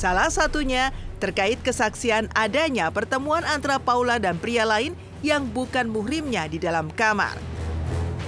Salah satunya terkait kesaksian adanya pertemuan antara Paula dan pria lain yang bukan muhrimnya di dalam kamar.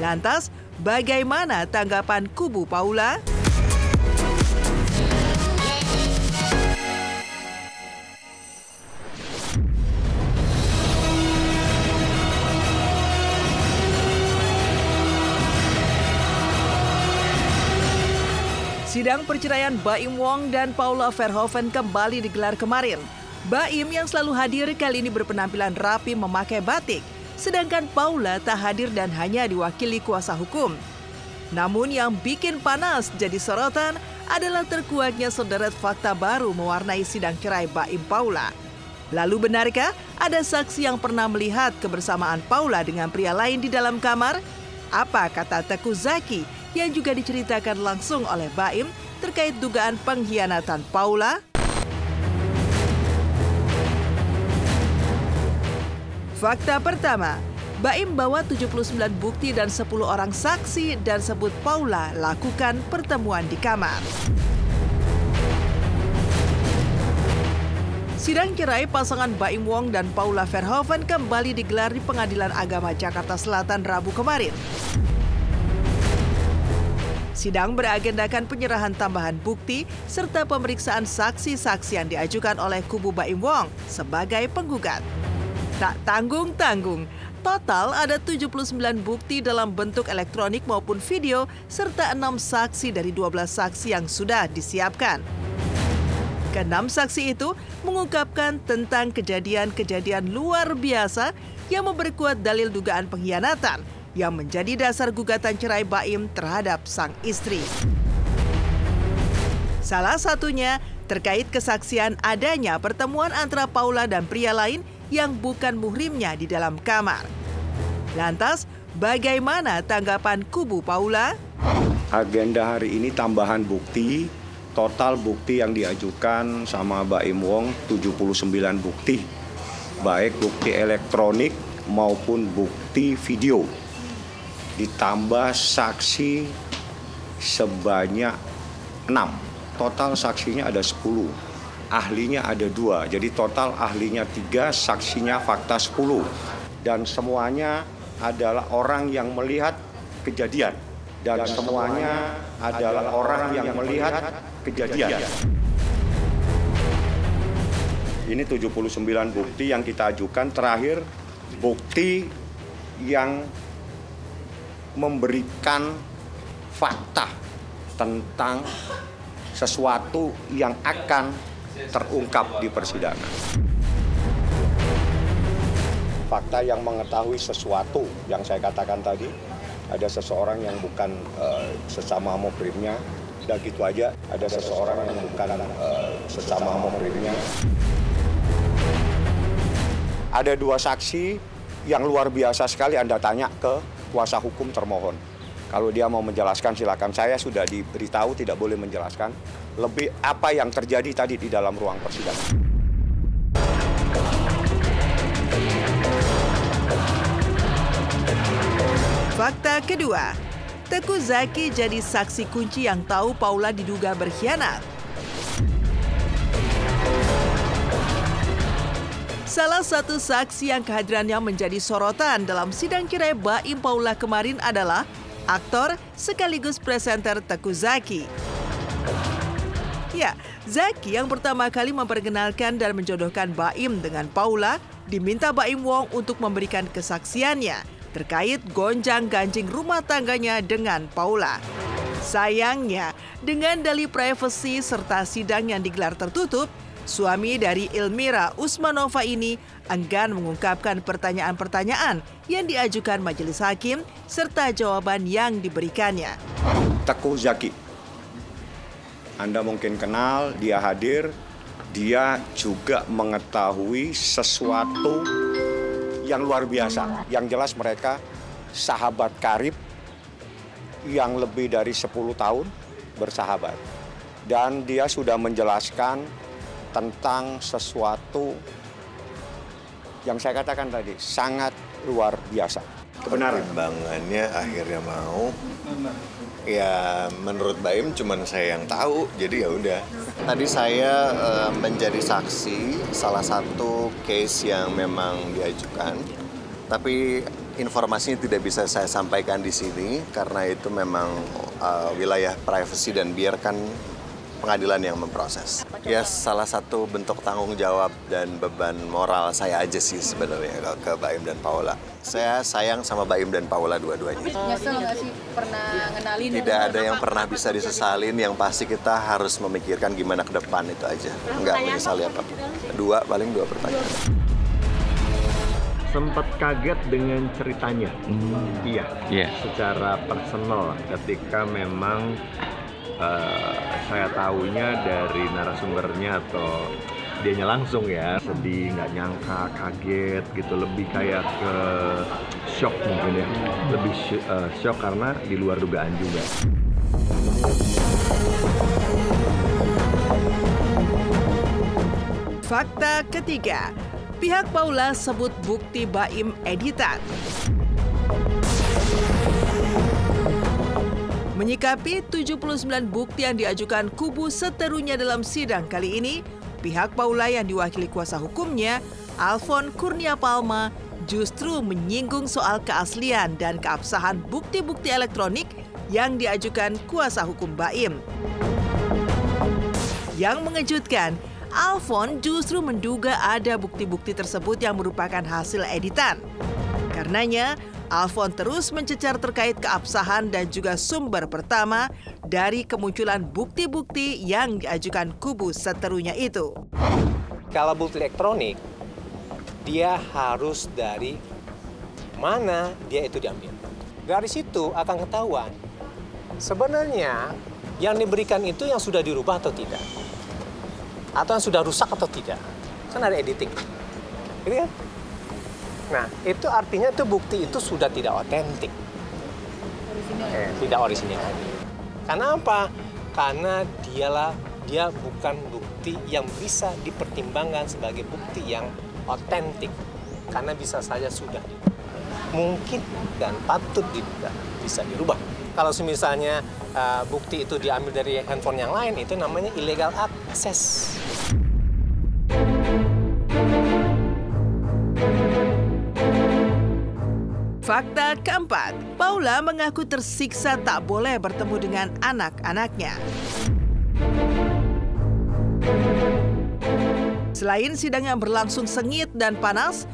Lantas, bagaimana tanggapan kubu Paula? Sidang perceraian Baim Wong dan Paula Verhoeven kembali digelar kemarin. Baim yang selalu hadir kali ini berpenampilan rapi memakai batik, sedangkan Paula tak hadir dan hanya diwakili kuasa hukum. Namun yang bikin panas jadi sorotan adalah terkuaknya sederet fakta baru mewarnai sidang cerai Baim Paula. Lalu benarkah ada saksi yang pernah melihat kebersamaan Paula dengan pria lain di dalam kamar? Apa kata Teguh Zaki yang juga diceritakan langsung oleh Baim terkait dugaan pengkhianatan Paula? Fakta pertama, Baim bawa 79 bukti dan 10 orang saksi dan sebut Paula lakukan pertemuan di kamar. Sidang cerai pasangan Baim Wong dan Paula Verhoeven kembali digelar di Pengadilan Agama Jakarta Selatan Rabu kemarin. Sidang beragendakan penyerahan tambahan bukti serta pemeriksaan saksi-saksi yang diajukan oleh kubu Baim Wong sebagai penggugat. Tak tanggung-tanggung, total ada 79 bukti dalam bentuk elektronik maupun video serta 6 saksi dari 12 saksi yang sudah disiapkan. Ke-6 saksi itu mengungkapkan tentang kejadian-kejadian luar biasa yang memperkuat dalil dugaan pengkhianatan yang menjadi dasar gugatan cerai Baim terhadap sang istri. Salah satunya terkait kesaksian adanya pertemuan antara Paula dan pria lain yang bukan muhrimnya di dalam kamar. Lantas, bagaimana tanggapan kubu Paula? Agenda hari ini tambahan bukti, total bukti yang diajukan sama Baim Wong 79 bukti, baik bukti elektronik maupun bukti video. Ditambah saksi sebanyak 6. Total saksinya ada 10. Ahlinya ada 2. Jadi total ahlinya 3, saksinya fakta 10. Dan semuanya adalah orang yang melihat kejadian. Dan semuanya adalah orang yang melihat kejadian. Ini 79 bukti yang kita ajukan. Terakhir, bukti yang memberikan fakta tentang sesuatu yang akan terungkap di persidangan. Fakta yang mengetahui sesuatu yang saya katakan tadi, ada seseorang yang bukan sesama muhrimnya, dan gitu aja, ada seseorang yang bukan sesama muhrimnya. Ada 2 saksi yang luar biasa sekali, Anda tanya ke kuasa hukum termohon. Kalau dia mau menjelaskan silakan. Saya sudah diberitahu tidak boleh menjelaskan lebih apa yang terjadi tadi di dalam ruang persidangan. Fakta kedua, Teguh Zaki jadi saksi kunci yang tahu Paula diduga berkhianat. Salah satu saksi yang kehadirannya menjadi sorotan dalam sidang cerai Baim Paula kemarin adalah aktor sekaligus presenter Teguh Zaki. Ya, Zaki yang pertama kali memperkenalkan dan menjodohkan Baim dengan Paula diminta Baim Wong untuk memberikan kesaksiannya terkait gonjang-ganjing rumah tangganya dengan Paula. Sayangnya, dengan dalih privasi serta sidang yang digelar tertutup, suami dari Ilmira Usmanova ini enggan mengungkapkan pertanyaan-pertanyaan yang diajukan majelis hakim serta jawaban yang diberikannya. Teguh Zaki, Anda mungkin kenal, dia hadir, dia juga mengetahui sesuatu yang luar biasa. Yang jelas mereka sahabat karib yang lebih dari 10 tahun bersahabat. Dan dia sudah menjelaskan tentang sesuatu yang saya katakan tadi sangat luar biasa. Kebenaran. Pertimbangannya akhirnya mau. Ya menurut Baim cuman saya yang tahu, jadi ya udah. Tadi saya menjadi saksi salah satu case yang memang diajukan, tapi informasinya tidak bisa saya sampaikan di sini karena itu memang wilayah privasi dan biarkan pengadilan yang memproses. Ya, salah satu bentuk tanggung jawab dan beban moral saya aja sih sebenarnya ke Baim dan Paula. Saya sayang sama Baim dan Paula dua-duanya. Nyesel nggak sih pernah ngenalin? Tidak ada yang pernah bisa disesalin, yang pasti kita harus memikirkan gimana ke depan itu aja. Enggak menyesali apapun. Paling dua pertanyaan. Sempat kaget dengan ceritanya. Iya. Secara personal ketika memang saya tahunya dari narasumbernya atau dianya langsung ya, sedih, nggak nyangka, kaget gitu, lebih kayak ke shock mungkin ya, lebih shock karena di luar dugaan juga. Fakta ketiga, pihak Paula sebut bukti Baim editan. Menyikapi 79 bukti yang diajukan kubu seterunya dalam sidang kali ini, pihak Paula yang diwakili kuasa hukumnya, Alfon Kurnia Palma, justru menyinggung soal keaslian dan keabsahan bukti-bukti elektronik yang diajukan kuasa hukum Baim. Yang mengejutkan, Alfon justru menduga ada bukti-bukti tersebut yang merupakan hasil editan. Karenanya, Alfon terus mencecar terkait keabsahan dan juga sumber pertama dari kemunculan bukti-bukti yang diajukan kubu seterunya itu. Kalau bukti elektronik, dia harus dari mana dia itu diambil. Dari situ akan ketahuan sebenarnya yang diberikan itu yang sudah dirubah atau tidak. Atau yang sudah rusak atau tidak. Kan ada editing. Gitu kan? Nah, itu artinya itu bukti itu sudah tidak otentik. Tidak orisinil. Karena apa? Karena dia bukan bukti yang bisa dipertimbangkan sebagai bukti yang otentik. Karena bisa saja sudah mungkin dan patut diduga bisa dirubah. Kalau misalnya bukti itu diambil dari handphone yang lain, itu namanya illegal access. Fakta keempat, Paula mengaku tersiksa tak boleh bertemu dengan anak-anaknya. Selain sidang yang berlangsung sengit dan panas,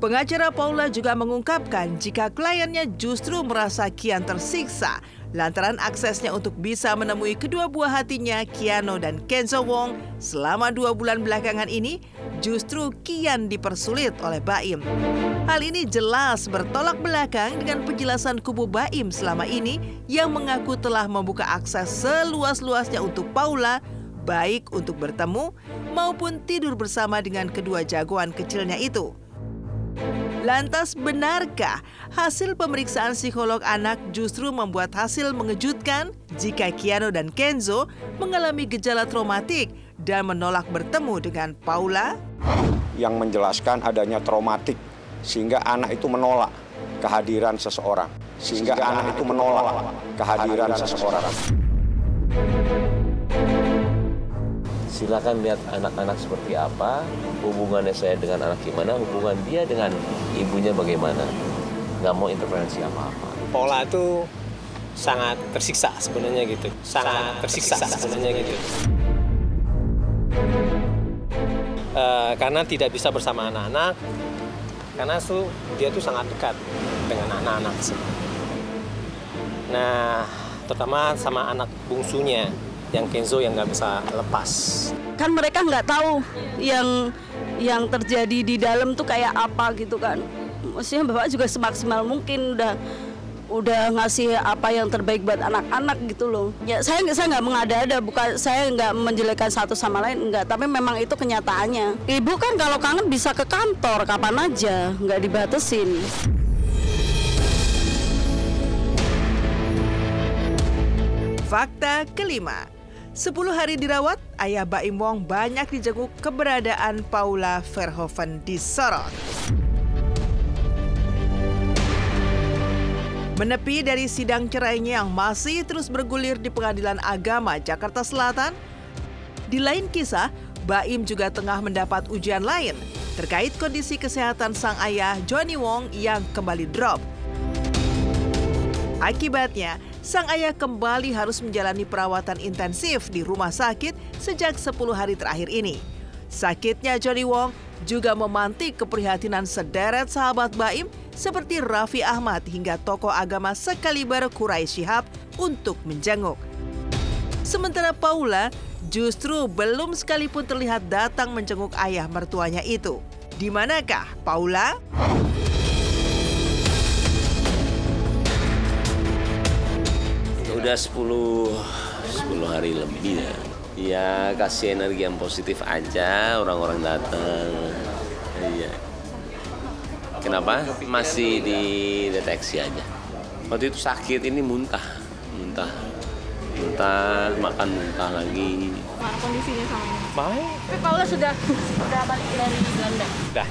pengacara Paula juga mengungkapkan jika kliennya justru merasa kian tersiksa lantaran aksesnya untuk bisa menemui kedua buah hatinya, Keanu dan Kenzo Wong, selama 2 bulan belakangan ini justru kian dipersulit oleh Baim. Hal ini jelas bertolak belakang dengan penjelasan kubu Baim selama ini yang mengaku telah membuka akses seluas-luasnya untuk Paula, baik untuk bertemu maupun tidur bersama dengan kedua jagoan kecilnya itu. Lantas benarkah hasil pemeriksaan psikolog anak justru membuat hasil mengejutkan jika Keanu dan Kenzo mengalami gejala traumatik dan menolak bertemu dengan Paula? Yang menjelaskan adanya traumatik sehingga anak itu menolak kehadiran seseorang. Silakan lihat anak-anak seperti apa, hubungannya saya dengan anak gimana, hubungan dia dengan ibunya bagaimana. Nggak mau intervensi apa-apa. Paula itu sangat tersiksa sebenarnya gitu. Karena tidak bisa bersama anak-anak, karena dia tuh sangat dekat dengan anak-anak. Nah, terutama sama anak bungsunya, yang Kenzo yang nggak bisa lepas. Kan mereka nggak tahu yang terjadi di dalam tuh kayak apa gitu kan. Maksudnya Bapak juga semaksimal mungkin udah ngasih apa yang terbaik buat anak-anak gitu loh. Ya saya nggak mengada-ada, bukan saya nggak menjelekkan satu sama lain, enggak. Tapi memang itu kenyataannya. Ibu kan kalau kangen bisa ke kantor kapan aja, nggak dibatasin. Fakta kelima, 10 hari dirawat, ayah Baim Wong banyak dijenguk keberadaan Paula Verhoeven disorot. Menepi dari sidang cerainya yang masih terus bergulir di Pengadilan Agama Jakarta Selatan, Di lain kisah, Baim juga tengah mendapat ujian lain terkait kondisi kesehatan sang ayah Johnny Wong yang kembali drop. Akibatnya, sang ayah kembali harus menjalani perawatan intensif di rumah sakit sejak 10 hari terakhir ini. Sakitnya Johnny Wong juga memantik keprihatinan sederet sahabat Baim seperti Raffi Ahmad hingga tokoh agama sekaliber Quraisy Shihab untuk menjenguk. Sementara Paula justru belum sekalipun terlihat datang menjenguk ayah mertuanya itu. Di manakah Paula? Udah 10 hari lebih ya. Ya kasih energi yang positif aja, orang-orang datang. Iya. Kenapa? Masih dideteksi aja. Waktu itu sakit, ini muntah, makan muntah lagi. Kondisinya sama ini. Baik. Tapi Paula sudah balik dari Belanda. Udah.